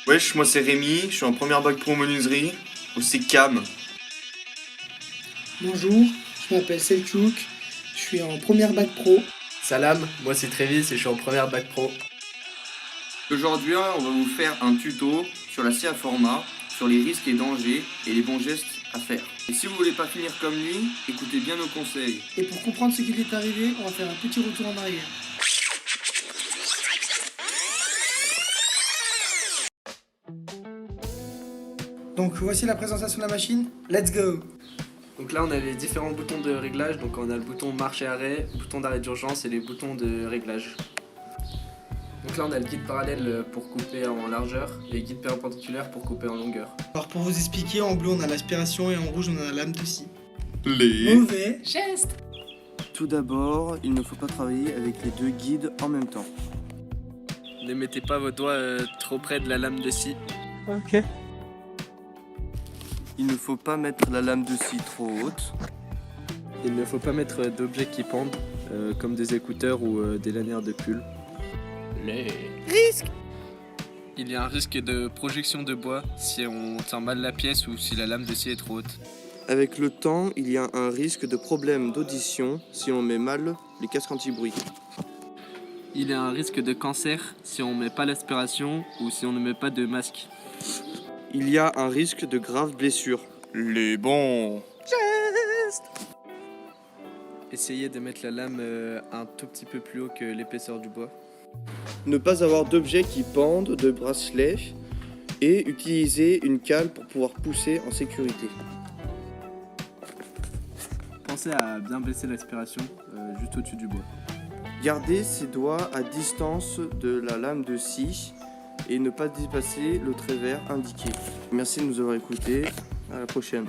Wesh, moi c'est Rémi, je suis en première bac pro menuiserie au CAM. Bonjour, je m'appelle Selçuk, je suis en première bac pro. Salam, moi c'est Trévis et je suis en première bac pro. Aujourd'hui, on va vous faire un tuto sur la scie à format, sur les risques et dangers et les bons gestes à faire. Et si vous voulez pas finir comme lui, écoutez bien nos conseils. Et pour comprendre ce qui lui est arrivé, on va faire un petit retour en arrière. Donc voici la présentation de la machine, let's go! Donc là on a les différents boutons de réglage, donc on a le bouton marche et arrêt, bouton d'arrêt d'urgence et les boutons de réglage. Donc là on a le guide parallèle pour couper en largeur et le guide perpendiculaire pour couper en longueur. Alors pour vous expliquer, en bleu on a l'aspiration et en rouge on a la lame de scie. Les Mauvais geste! Tout d'abord, il ne faut pas travailler avec les deux guides en même temps. Ne mettez pas vos doigts trop près de la lame de scie. Ok. Il ne faut pas mettre la lame de scie trop haute. Il ne faut pas mettre d'objets qui pendent, comme des écouteurs ou des lanières de pull. Les risques. Il y a un risque de projection de bois si on tient mal la pièce ou si la lame de scie est trop haute. Avec le temps, il y a un risque de problème d'audition si on met mal les casques anti-bruit. Il y a un risque de cancer si on ne met pas l'aspiration ou si on ne met pas de masque. Il y a un risque de graves blessures. Les bons gestes. Essayez de mettre la lame un tout petit peu plus haut que l'épaisseur du bois. Ne pas avoir d'objets qui pendent, de bracelets, et utiliser une cale pour pouvoir pousser en sécurité. Pensez à bien baisser l'aspiration juste au-dessus du bois. Gardez ses doigts à distance de la lame de scie et ne pas dépasser le trait vert indiqué. Merci de nous avoir écoutés. À la prochaine.